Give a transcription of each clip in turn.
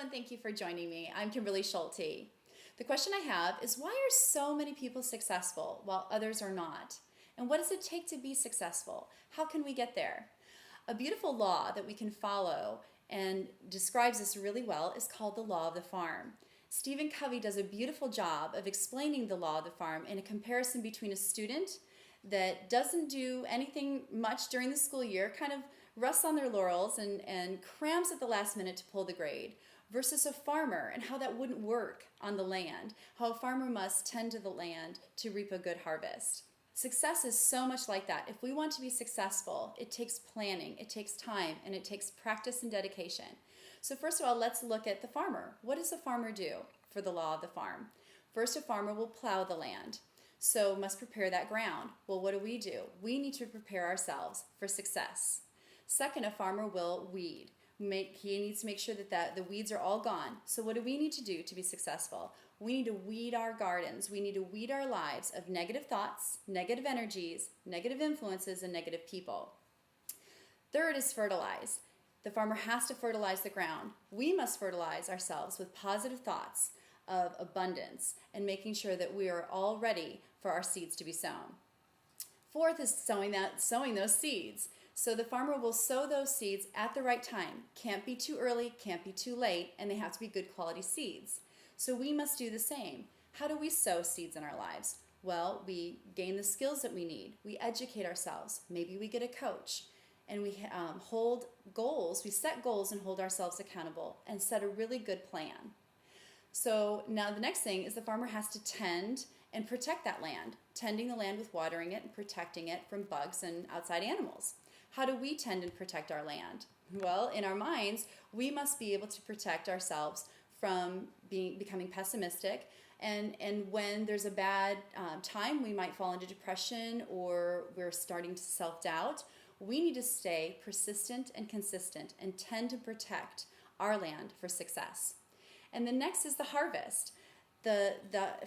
and thank you for joining me. I'm Kimberly Schulte. The question I have is, why are so many people successful while others are not? And what does it take to be successful? How can we get there? A beautiful law that we can follow and describes this really well is called the law of the farm. Stephen Covey does a beautiful job of explaining the law of the farm in a comparison between a student that doesn't do anything much during the school year, kind of rests on their laurels and crams at the last minute to pull the grade, versus a farmer and how that wouldn't work on the land, how a farmer must tend to the land to reap a good harvest. Success is so much like that. If we want to be successful, it takes planning, it takes time, and it takes practice and dedication. So first of all, let's look at the farmer. What does a farmer do for the law of the farm? First, a farmer will plow the land, so must prepare that ground. Well, what do? We need to prepare ourselves for success. Second, a farmer will weed. He needs to make sure that the weeds are all gone. So what do we need to do to be successful? We need to weed our gardens. We need to weed our lives of negative thoughts, negative energies, negative influences, and negative people. Third is fertilize. The farmer has to fertilize the ground. We must fertilize ourselves with positive thoughts of abundance and making sure that we are all ready for our seeds to be sown. Fourth is sowing those seeds. So the farmer will sow those seeds at the right time. Can't be too early, can't be too late, and they have to be good quality seeds. So we must do the same. How do we sow seeds in our lives? Well, we gain the skills that we need. We educate ourselves. Maybe we get a coach. And we hold goals. We set goals and hold ourselves accountable and set a really good plan. So now the next thing is the farmer has to tend and protect that land, tending the land with watering it and protecting it from bugs and outside animals. How do we tend and protect our land? Well, in our minds, we must be able to protect ourselves from becoming pessimistic. And when there's a bad time, we might fall into depression or we're starting to self-doubt. We need to stay persistent and consistent and tend to protect our land for success. And the next is the harvest. The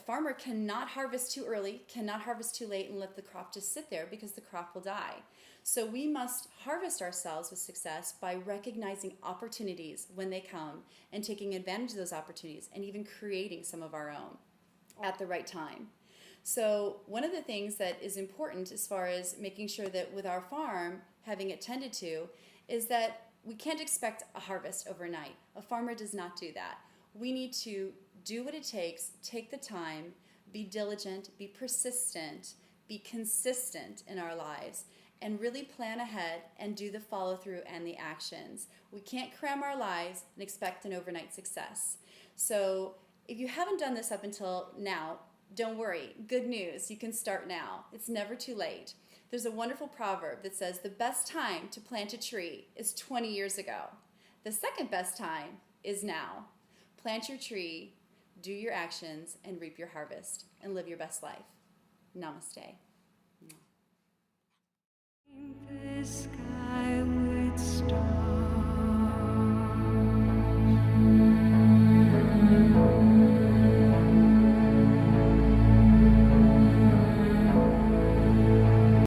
farmer cannot harvest too early, cannot harvest too late and let the crop just sit there because the crop will die. So we must harvest ourselves with success by recognizing opportunities when they come and taking advantage of those opportunities and even creating some of our own at the right time. So one of the things that is important as far as making sure that with our farm, having it tended to, is that we can't expect a harvest overnight. A farmer does not do that. We need to do what it takes, take the time, be diligent, be persistent, be consistent in our lives, and really plan ahead and do the follow-through and the actions. We can't cram our lives and expect an overnight success. So if you haven't done this up until now, don't worry. Good news, you can start now. It's never too late. There's a wonderful proverb that says the best time to plant a tree is 20 years ago. The second best time is now. Plant your tree, do your actions, and reap your harvest, and live your best life. Namaste.